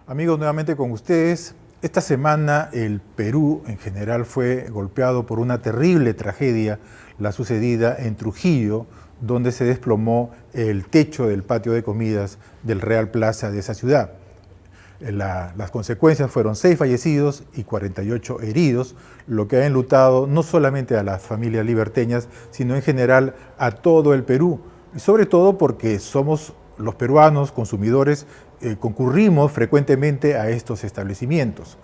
Amigos, nuevamente con ustedes. Esta semana el Perú en general fue golpeado por una terrible tragedia, la sucedida en Trujillo, donde se desplomó el techo del patio de comidas del Real Plaza de esa ciudad. Las consecuencias fueron 6 fallecidos y 48 heridos, lo que ha enlutado no solamente a las familias liberteñas, sino en general a todo el Perú. Y sobre todo porque somos los peruanos consumidores, concurrimos frecuentemente a estos establecimientos.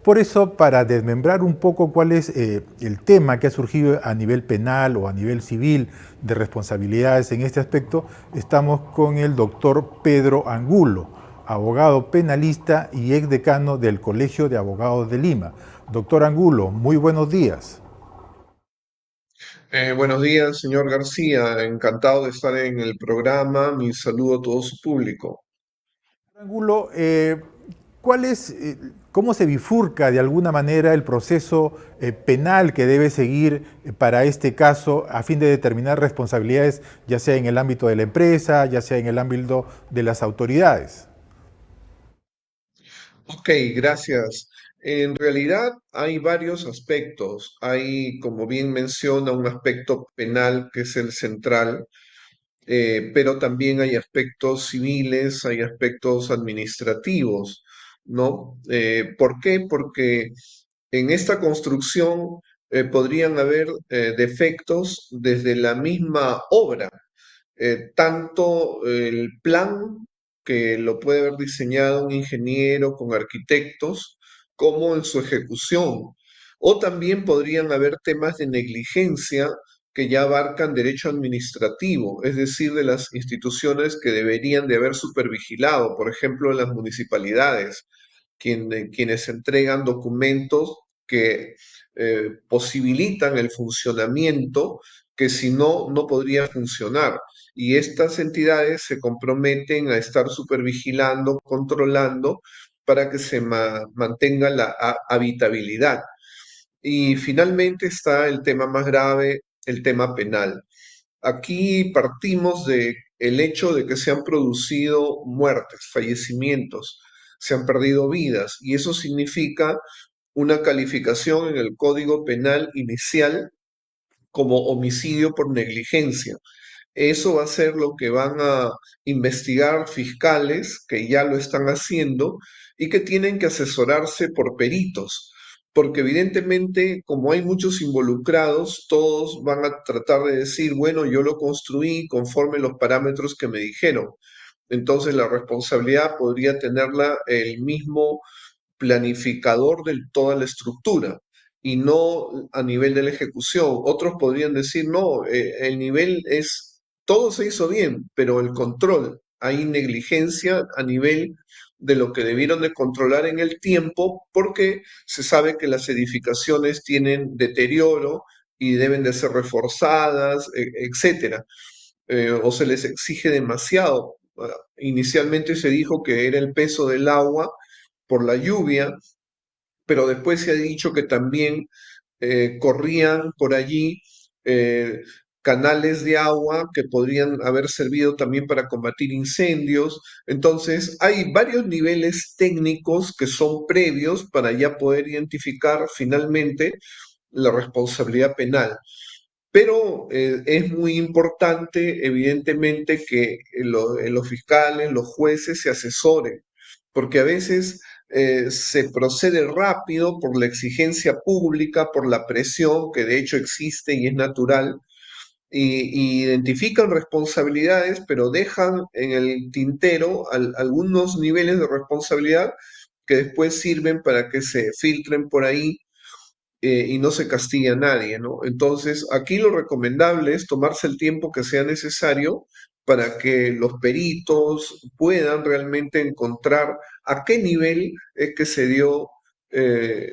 Por eso, para desmembrar un poco cuál es el tema que ha surgido a nivel penal o a nivel civil de responsabilidades en este aspecto, estamos con el doctor Pedro Angulo, abogado penalista y exdecano del Colegio de Abogados de Lima. Doctor Angulo, muy buenos días. Buenos días, señor García. Encantado de estar en el programa. Mi saludo a todo su público. Angulo, ¿cuál es, cómo se bifurca de alguna manera el proceso penal que debe seguir para este caso a fin de determinar responsabilidades, ya sea en el ámbito de la empresa, ya sea en el ámbito de las autoridades? Ok, gracias. En realidad hay varios aspectos. Hay, como bien menciona, un aspecto penal que es el central, pero también hay aspectos civiles, hay aspectos administrativos, ¿no? ¿Por qué? Porque en esta construcción podrían haber defectos desde la misma obra. Tanto el plan, que lo puede haber diseñado un ingeniero con arquitectos, como en su ejecución. O también podrían haber temas de negligencia que ya abarcan derecho administrativo, es decir, de las instituciones que deberían de haber supervigilado, por ejemplo, las municipalidades, quienes entregan documentos que posibilitan el funcionamiento que si no, no podría funcionar. Y estas entidades se comprometen a estar supervigilando, controlando para que se mantenga la habitabilidad. Y finalmente está el tema más grave, el tema penal. Aquí partimos de el hecho de que se han producido muertes, fallecimientos, se han perdido vidas, y eso significa una calificación en el Código Penal inicial como homicidio por negligencia. Eso va a ser lo que van a investigar fiscales que ya lo están haciendo y que tienen que asesorarse por peritos, porque evidentemente como hay muchos involucrados, todos van a tratar de decir, bueno, yo lo construí conforme los parámetros que me dijeron. Entonces la responsabilidad podría tenerla el mismo planificador de toda la estructura y no a nivel de la ejecución. Otros podrían decir, no, el nivel es, todo se hizo bien, pero el control, hay negligencia a nivel de lo que debieron de controlar en el tiempo, porque se sabe que las edificaciones tienen deterioro y deben de ser reforzadas, etcétera. O se les exige demasiado. Inicialmente se dijo que era el peso del agua por la lluvia, pero después se ha dicho que también corrían por allí eh, canales de agua que podrían haber servido también para combatir incendios. Entonces, hay varios niveles técnicos que son previos para ya poder identificar finalmente la responsabilidad penal. Pero es muy importante, evidentemente, que los fiscales, los jueces se asesoren, porque a veces se procede rápido por la exigencia pública, por la presión que de hecho existe y es natural, y identifican responsabilidades, pero dejan en el tintero algunos niveles de responsabilidad que después sirven para que se filtren por ahí y no se castiga a nadie, ¿no? Entonces, aquí lo recomendable es tomarse el tiempo que sea necesario para que los peritos puedan realmente encontrar a qué nivel es que se dio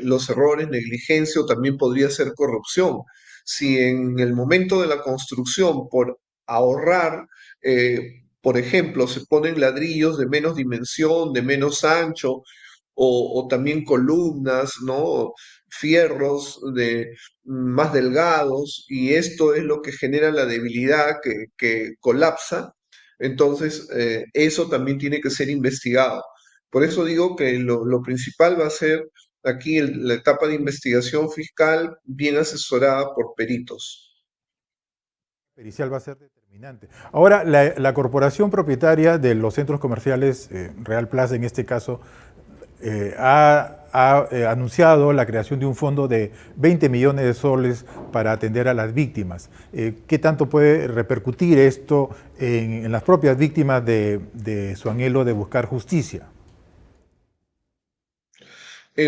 los errores, negligencia o también podría ser corrupción. Si en el momento de la construcción, por ahorrar, por ejemplo, se ponen ladrillos de menos dimensión, de menos ancho, o también columnas, ¿no? Fierros más delgados, y esto es lo que genera la debilidad que colapsa. Entonces, eso también tiene que ser investigado. Por eso digo que lo principal va a ser aquí la etapa de investigación fiscal bien asesorada por peritos. Pericial va a ser determinante. Ahora, la corporación propietaria de los centros comerciales, Real Plaza en este caso, ha anunciado la creación de un fondo de 20 millones de soles para atender a las víctimas. ¿Qué tanto puede repercutir esto en las propias víctimas de su anhelo de buscar justicia?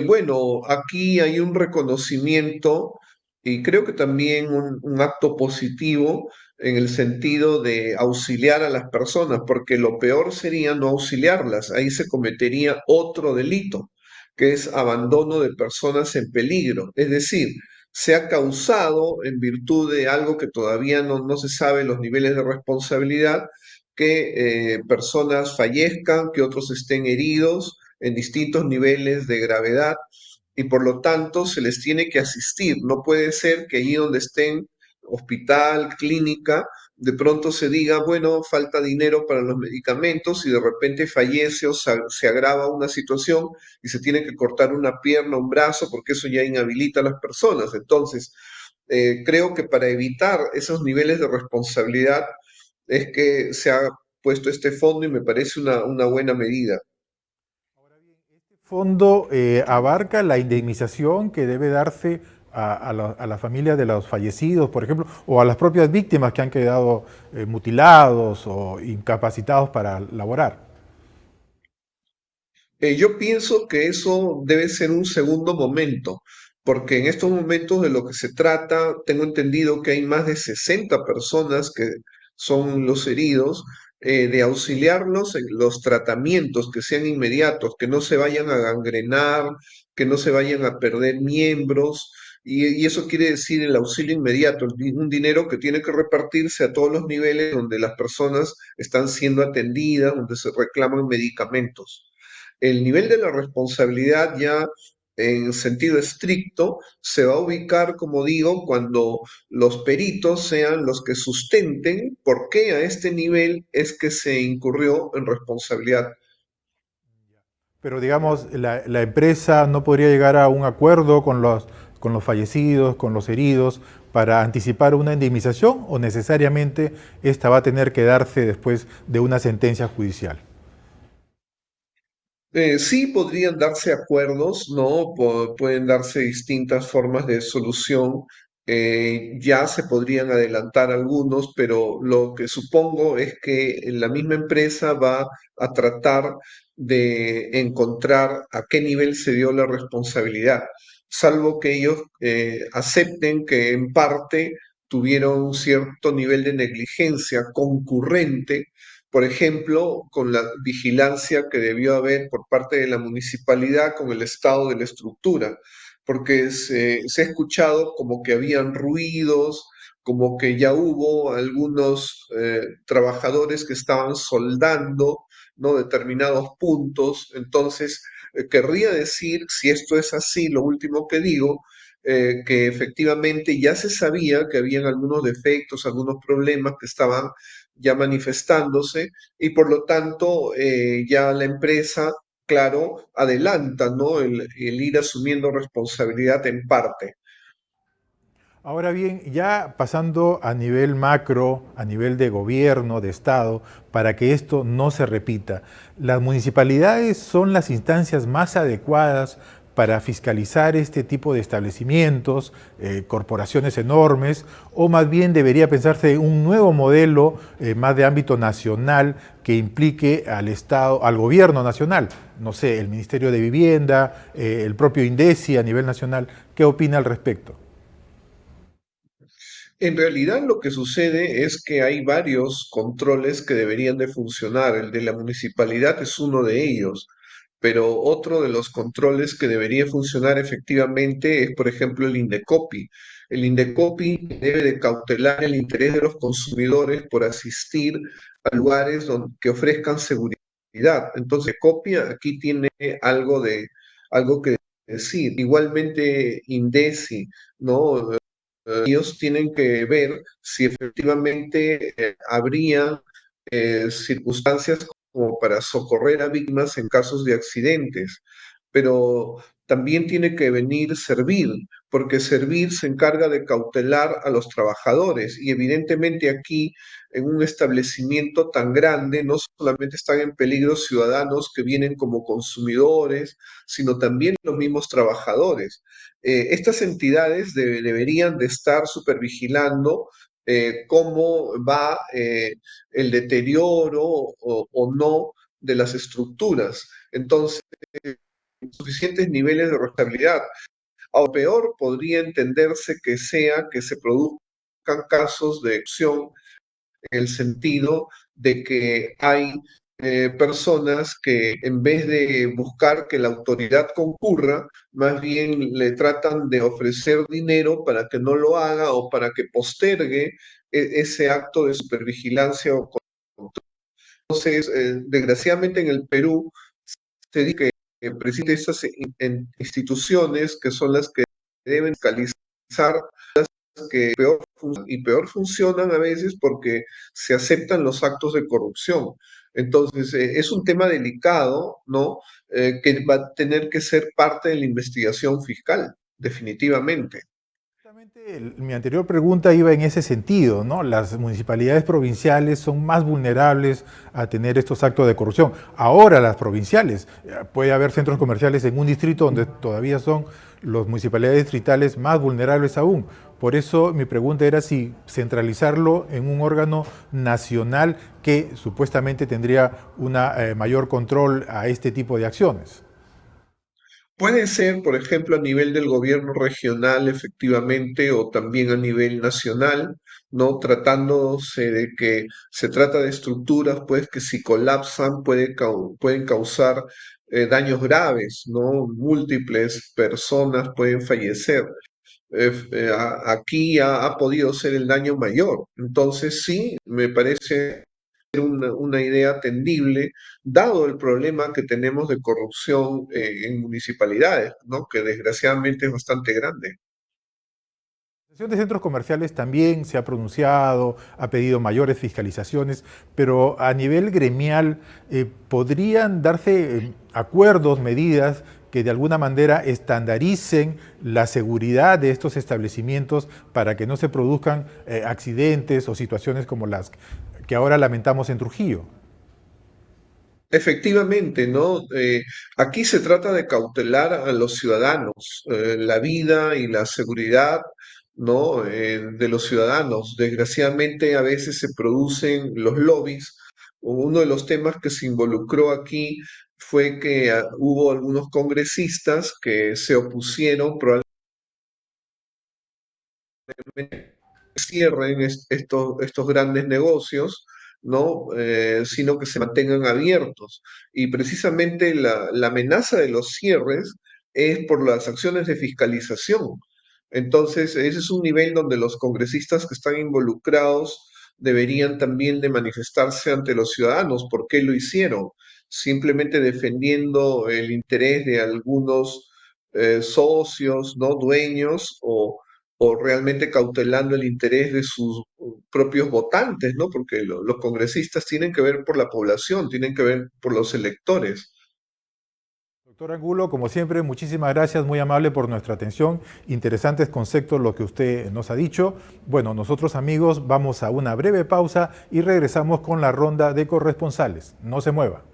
Bueno, aquí hay un reconocimiento y creo que también un acto positivo en el sentido de auxiliar a las personas, porque lo peor sería no auxiliarlas. Ahí se cometería otro delito, que es abandono de personas en peligro. Es decir, se ha causado en virtud de algo que todavía no se sabe los niveles de responsabilidad, que personas fallezcan, que otros estén heridos en distintos niveles de gravedad y por lo tanto se les tiene que asistir. No puede ser que allí donde estén, hospital, clínica, de pronto se diga, bueno, falta dinero para los medicamentos y de repente fallece o se agrava una situación y se tiene que cortar una pierna, un brazo, porque eso ya inhabilita a las personas. Entonces, creo que para evitar esos niveles de responsabilidad es que se ha puesto este fondo y me parece una buena medida. Este fondo abarca la indemnización que debe darse a la familia de los fallecidos, por ejemplo, o a las propias víctimas que han quedado mutilados o incapacitados para laborar. Yo pienso que eso debe ser un segundo momento, porque en estos momentos de lo que se trata, tengo entendido que hay más de 60 personas que son los heridos, de auxiliarlos en los tratamientos que sean inmediatos, que no se vayan a gangrenar, que no se vayan a perder miembros, y eso quiere decir el auxilio inmediato, un dinero que tiene que repartirse a todos los niveles donde las personas están siendo atendidas, donde se reclaman medicamentos. El nivel de la responsabilidad ya en sentido estricto se va a ubicar, como digo, cuando los peritos sean los que sustenten por qué a este nivel es que se incurrió en responsabilidad. Pero digamos, la empresa no podría llegar a un acuerdo con los fallecidos, con los heridos, para anticipar una indemnización o necesariamente esta va a tener que darse después de una sentencia judicial. Sí podrían darse acuerdos, ¿no? Pueden darse distintas formas de solución. Ya se podrían adelantar algunos, pero lo que supongo es que la misma empresa va a tratar de encontrar a qué nivel se dio la responsabilidad, salvo que ellos acepten que en parte tuvieron un cierto nivel de negligencia concurrente, por ejemplo, con la vigilancia que debió haber por parte de la municipalidad con el estado de la estructura, porque se ha escuchado como que habían ruidos, como que ya hubo algunos trabajadores que estaban soldando, ¿no? Determinados puntos. Entonces, querría decir, si esto es así, lo último que digo, que efectivamente ya se sabía que habían algunos defectos, algunos problemas que estaban ya manifestándose y por lo tanto ya la empresa, claro, adelanta, ¿no? El ir asumiendo responsabilidad en parte. Ahora bien, ya pasando a nivel macro, a nivel de gobierno, de Estado, para que esto no se repita, ¿las municipalidades son las instancias más adecuadas para fiscalizar este tipo de establecimientos, corporaciones enormes, o más bien debería pensarse en un nuevo modelo más de ámbito nacional que implique al Estado, al gobierno nacional? No sé, el Ministerio de Vivienda, el propio INDECI a nivel nacional. ¿Qué opina al respecto? En realidad lo que sucede es que hay varios controles que deberían de funcionar. El de la municipalidad es uno de ellos, pero otro de los controles que debería funcionar efectivamente es, por ejemplo, el Indecopi. El Indecopi debe de cautelar el interés de los consumidores por asistir a lugares que ofrezcan seguridad. Entonces, Copia aquí tiene algo que decir. Igualmente, Indesi, ¿no? Ellos tienen que ver si efectivamente habría circunstancias como para socorrer a víctimas en casos de accidentes, pero también tiene que venir servir, porque servir se encarga de cautelar a los trabajadores y evidentemente aquí en un establecimiento tan grande no solamente están en peligro ciudadanos que vienen como consumidores, sino también los mismos trabajadores. Estas entidades deberían de estar supervigilando cómo va el deterioro o no de las estructuras. Entonces, suficientes niveles de rentabilidad. O peor, podría entenderse que sea que se produzcan casos de excepción en el sentido de que hay personas que en vez de buscar que la autoridad concurra, más bien le tratan de ofrecer dinero para que no lo haga o para que postergue ese acto de supervigilancia o control. Entonces, desgraciadamente en el Perú se dice que precisamente estas instituciones que son las que deben fiscalizar que peor y peor funcionan a veces porque se aceptan los actos de corrupción. Entonces, es un tema delicado, ¿no? Que va a tener que ser parte de la investigación fiscal, definitivamente. Justamente mi anterior pregunta iba en ese sentido, ¿no? Las municipalidades provinciales son más vulnerables a tener estos actos de corrupción. Ahora las provinciales, puede haber centros comerciales en un distrito donde todavía son las municipalidades distritales más vulnerables aún. Por eso mi pregunta era si centralizarlo en un órgano nacional que supuestamente tendría un mayor control a este tipo de acciones. Puede ser, por ejemplo, a nivel del gobierno regional, efectivamente, o también a nivel nacional, ¿no? Tratándose de que se trata de estructuras, pues, que si colapsan pueden causar daños graves, ¿no? Múltiples personas pueden fallecer. Aquí ha podido ser el daño mayor. Entonces, sí, me parece una idea atendible, dado el problema que tenemos de corrupción en municipalidades, ¿no? Que desgraciadamente es bastante grande. La Asociación de Centros Comerciales también se ha pronunciado, ha pedido mayores fiscalizaciones, pero a nivel gremial, ¿podrían darse acuerdos, medidas que de alguna manera estandaricen la seguridad de estos establecimientos para que no se produzcan accidentes o situaciones como las que ahora lamentamos en Trujillo? Efectivamente, ¿no? Aquí se trata de cautelar a los ciudadanos, la vida y la seguridad, ¿no? De los ciudadanos. Desgraciadamente, a veces se producen los lobbies. Uno de los temas que se involucró aquí fue que hubo algunos congresistas que se opusieron cierren estos grandes negocios, ¿no? Sino que se mantengan abiertos. Y precisamente la amenaza de los cierres es por las acciones de fiscalización. Entonces, ese es un nivel donde los congresistas que están involucrados deberían también de manifestarse ante los ciudadanos. ¿Por qué lo hicieron? Simplemente defendiendo el interés de algunos socios, ¿no? Dueños o realmente cautelando el interés de sus propios votantes, ¿no? Porque los congresistas tienen que ver por la población, tienen que ver por los electores. Doctor Angulo, como siempre, muchísimas gracias, muy amable por nuestra atención. Interesantes conceptos lo que usted nos ha dicho. Bueno, nosotros amigos vamos a una breve pausa y regresamos con la ronda de corresponsales. No se mueva.